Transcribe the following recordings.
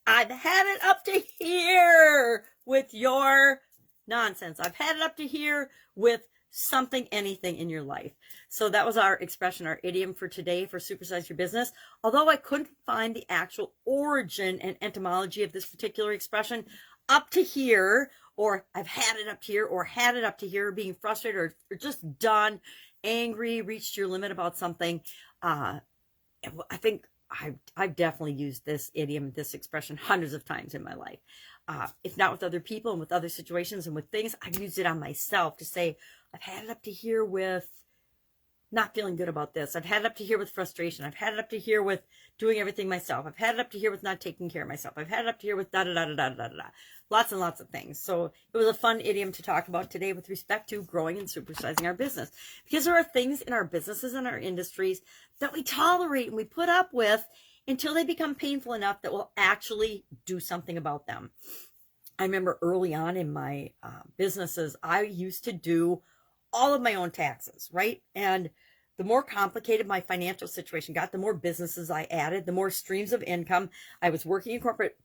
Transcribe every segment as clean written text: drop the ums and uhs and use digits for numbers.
I've had it up to here with your nonsense. I've had it up to here with something, anything in your life. So that was our expression, our idiom for today for Supersize Your Business. Although I couldn't find the actual origin and etymology of this particular expression, up to here, or I've had it up to here, or had it up to here, being frustrated or just done, angry, reached your limit about something. I think I've definitely used this idiom, this expression hundreds of times in my life. If not with other people and with other situations and with things, I've used it on myself to say, I've had it up to here with not feeling good about this. I've had it up to here with frustration. I've had it up to here with doing everything myself. I've had it up to here with not taking care of myself. I've had it up to here with da-da-da-da-da-da-da. Lots and lots of things. So it was a fun idiom to talk about today with respect to growing and supersizing our business. Because there are things in our businesses and our industries that we tolerate and we put up with until they become painful enough that we'll actually do something about them. I remember early on in my businesses, I used to do all of my own taxes, right? And the more complicated my financial situation got, the more businesses I added, the more streams of income. I was working in corporate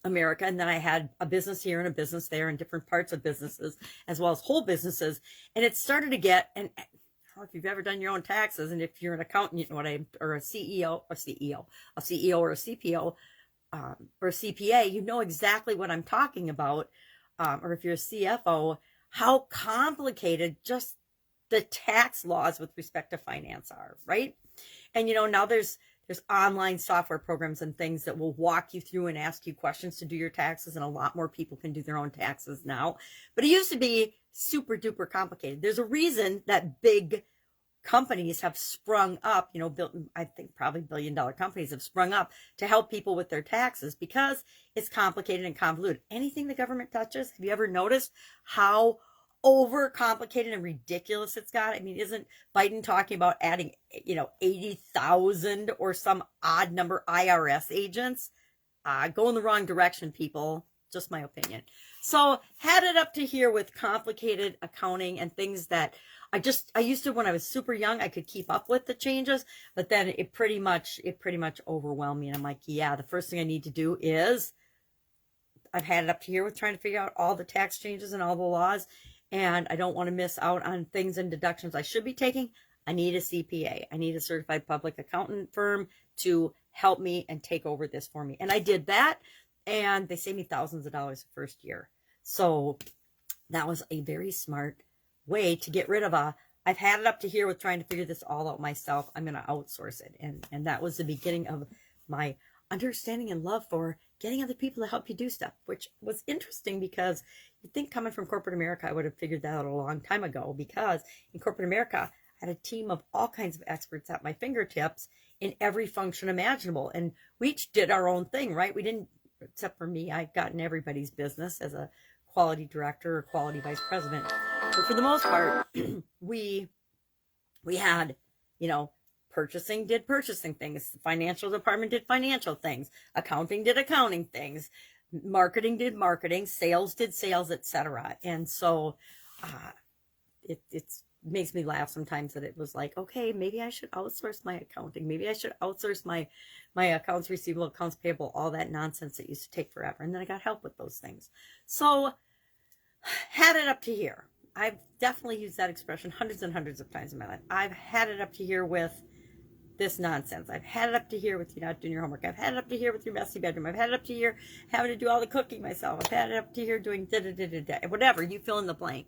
America, and then I had a business here and a business there and different parts of businesses, as well as whole businesses. And it started to get, and I don't know if you've ever done your own taxes, and if you're an accountant, you know what or a CEO or a CPO, or a CPA, you know exactly what I'm talking about. Or if you're a CFO, how complicated just the tax laws with respect to finance are, right? And now there's online software programs and things that will walk you through and ask you questions to do your taxes, and a lot more people can do their own taxes now. But it used to be super duper complicated. There's a reason that big companies have sprung up, I think probably billion-dollar companies have sprung up to help people with their taxes, because it's complicated and convoluted. Anything the government touches, have you ever noticed how overcomplicated and ridiculous it's got? I mean, isn't Biden talking about adding, 80,000 or some odd number IRS agents? Go in the wrong direction, people. Just my opinion. So had it up to here with complicated accounting and things that I used to, when I was super young, I could keep up with the changes, but then it pretty much overwhelmed me. And I'm like, yeah, the first thing I need to do is, I've had it up to here with trying to figure out all the tax changes and all the laws, and I don't want to miss out on things and deductions I should be taking. I need a CPA. I need a certified public accountant firm to help me and take over this for me. And I did that, and they saved me thousands of dollars the first year. So that was a very smart way to get rid of I've had it up to here with trying to figure this all out myself. I'm going to outsource it. And that was the beginning of my understanding and love for getting other people to help you do stuff, which was interesting because you'd think coming from corporate America, I would have figured that out a long time ago, because in corporate America, I had a team of all kinds of experts at my fingertips in every function imaginable. And we each did our own thing, right? We didn't, except for me, I got in everybody's business as a quality director or quality vice president. But for the most part, we had, purchasing did purchasing things, the financial department did financial things, accounting did accounting things, marketing did marketing, sales did sales, etc. And so it makes me laugh sometimes that it was like, okay, maybe I should outsource my accounting, maybe I should outsource my accounts receivable, accounts payable, all that nonsense that used to take forever. And then I got help with those things. So had it up to here. I've definitely used that expression hundreds and hundreds of times in my life. I've had it up to here with this nonsense. I've had it up to here with you not doing your homework. I've had it up to here with your messy bedroom. I've had it up to here having to do all the cooking myself. I've had it up to here doing da-da-da-da-da, whatever, you fill in the blank.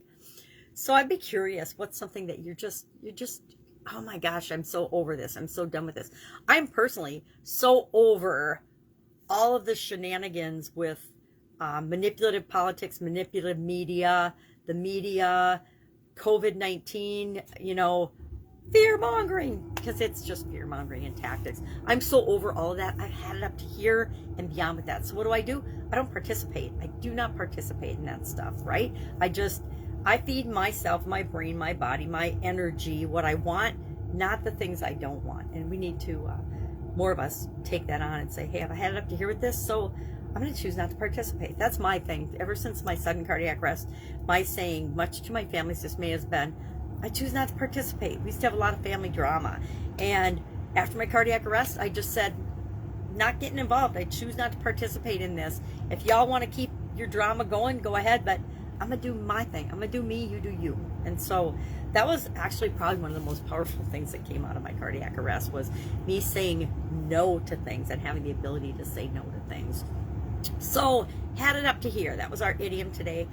So I'd be curious, what's something that you're just, oh my gosh, I'm so over this. I'm so done with this. I'm personally so over all of the shenanigans with manipulative politics, manipulative media, the media, COVID-19, fear-mongering, because it's just fear-mongering and tactics. I'm so over all of that. I've had it up to here and beyond with that. So what do? I don't participate. I do not participate in that stuff, right? I feed myself, my brain, my body, my energy, what I want, not the things I don't want. And we need to, more of us, take that on and say, hey, have I had it up to here with this? So I'm going to choose not to participate. That's my thing. Ever since my sudden cardiac arrest, my saying, much to my family's dismay, has been, I choose not to participate. We used to have a lot of family drama. And after my cardiac arrest, I just said, not getting involved. I choose not to participate in this. If y'all want to keep your drama going, go ahead, but I'm going to do my thing. I'm going to do me, you do you. And so that was actually probably one of the most powerful things that came out of my cardiac arrest, was me saying no to things and having the ability to say no to things. So, had it up to here. That was our idiom today.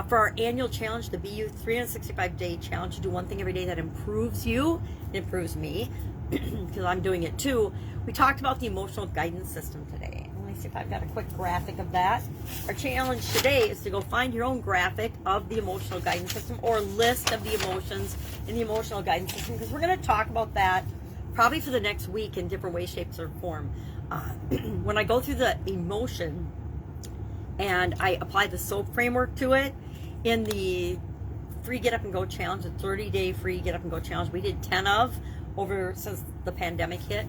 For our annual challenge, the BU 365-day challenge, to do one thing every day that improves you, it improves me, because I'm doing it too. We talked about the emotional guidance system today. Let me see if I've got a quick graphic of that. Our challenge today is to go find your own graphic of the emotional guidance system, or list of the emotions in the emotional guidance system, because we're going to talk about that probably for the next week in different ways, shapes, or form. When I go through the emotion and I apply the SOAP framework to it in the free Get Up and Go challenge, the 30-day free Get Up and Go challenge, we did 10 of over since the pandemic hit.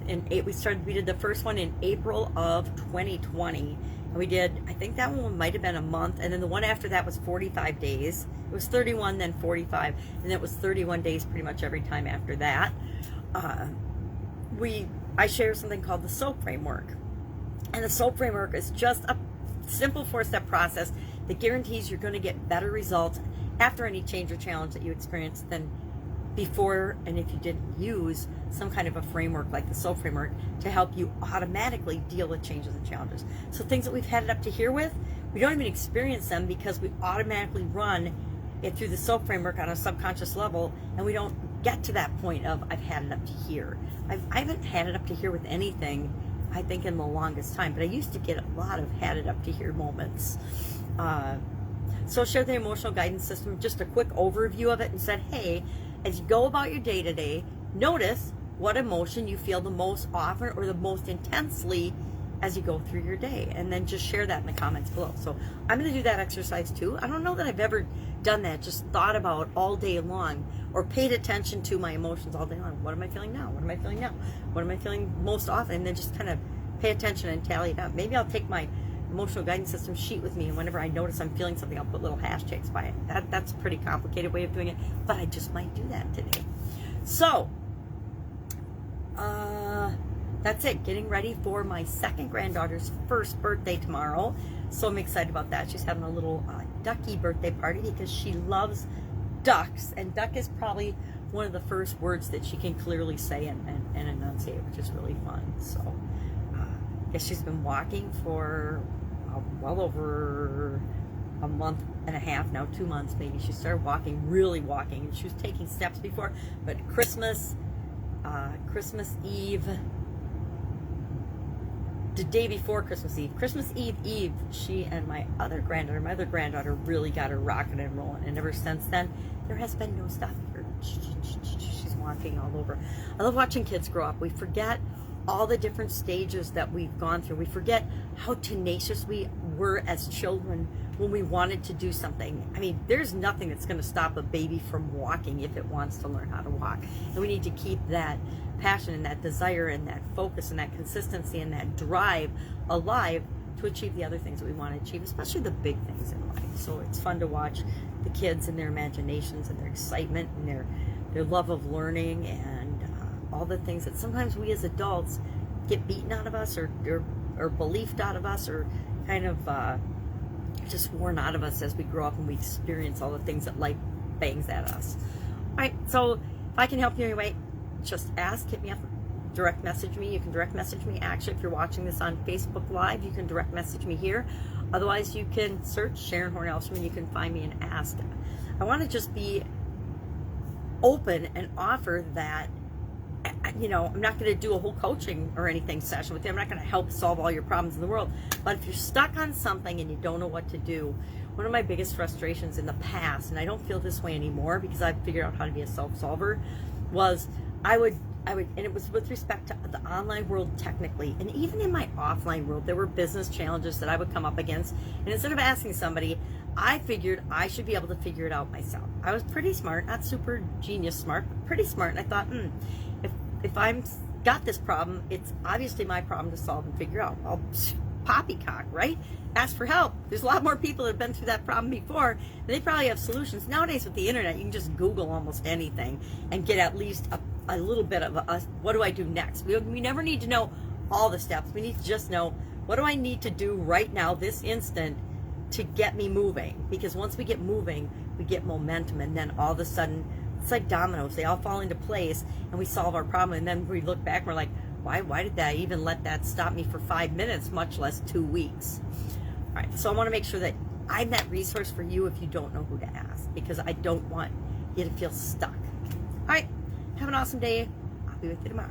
And we did the first one in April of 2020. And we did, I think that one might have been a month. And then the one after that was 45 days. It was 31, then 45. And it was 31 days pretty much every time after that. I share something called the SOAP framework. And the SOAP framework is just a simple 4-step process that guarantees you're going to get better results after any change or challenge that you experience than before, and if you didn't use some kind of a framework like the SOAP framework to help you automatically deal with changes and challenges. So things that we've had it up to here with, we don't even experience them because we automatically run it through the SOAP framework on a subconscious level, and we don't get to that point of I've had it up to here. I haven't had it up to here with anything, I think, in the longest time, but I used to get a lot of had it up to here moments. So share the emotional guidance system, just a quick overview of it, and said, hey, as you go about your day to day, notice what emotion you feel the most often or the most intensely as you go through your day, and then just share that in the comments below. So I'm going to do that exercise too. I don't know that I've ever done that, just thought about all day long or paid attention to my emotions all day long. What am I feeling now? What am I feeling now? What am I feeling most often? And then just kind of pay attention and tally it up. Maybe I'll take my emotional guidance system sheet with me, and whenever I notice I'm feeling something, I'll put little hashtags by it. That's a pretty complicated way of doing it, but I just might do that today. So that's it. Getting ready for my second granddaughter's first birthday tomorrow. So I'm excited about that. She's having a little ducky birthday party because she loves ducks, and duck is probably one of the first words that she can clearly say and enunciate, which is really fun. So I guess she's been walking for well over a month and a half now, 2 months maybe. She started walking, really walking, and she was taking steps before, but Christmas Eve, the day before Christmas Eve, she and my other granddaughter really got her rocking and rolling, and ever since then there has been no stopping her. She's walking all over. I love watching kids grow up. We forget all the different stages that we've gone through. We forget how tenacious we were as children when we wanted to do something. I mean, there's nothing that's going to stop a baby from walking if it wants to learn how to walk. And we need to keep that passion and that desire and that focus and that consistency and that drive alive to achieve the other things that we want to achieve, especially the big things in life. So it's fun to watch the kids and their imaginations and their excitement and their love of learning, and all the things that sometimes we as adults get beaten out of us or believed out of us, or kind of just worn out of us as we grow up and we experience all the things that life bangs at us. All right, so if I can help you anyway, just ask, hit me up, direct message me. You can direct message me. Actually, if you're watching this on Facebook Live, you can direct message me here. Otherwise, you can search Sharon Horne-Ellstrom and you can find me and ask. I want to just be open and offer that, you know, I'm not going to do a whole coaching or anything session with you. I'm not going to help solve all your problems in the world. But if you're stuck on something and you don't know what to do, one of my biggest frustrations in the past, and I don't feel this way anymore because I've figured out how to be a self-solver, was I would, and it was with respect to the online world technically, and even in my offline world, there were business challenges that I would come up against, and instead of asking somebody, I figured I should be able to figure it out myself. I was pretty smart, not super genius smart, but pretty smart, and I thought, if I'm got this problem, it's obviously my problem to solve and figure out. I'll poppycock, right? Ask for help. There's a lot more people that have been through that problem before, and they probably have solutions. Nowadays with the internet, you can just Google almost anything and get at least a little bit of a what do I do next? We never need to know all the steps. We need to just know, what do I need to do right now, this instant, to get me moving? Because once we get moving, we get momentum, and then all of a sudden, it's like dominoes. They all fall into place, and we solve our problem. And then we look back and we're like, why did I even let that stop me for 5 minutes, much less 2 weeks? All right, so I want to make sure that I'm that resource for you if you don't know who to ask, because I don't want you to feel stuck. All right, have an awesome day. I'll be with you tomorrow.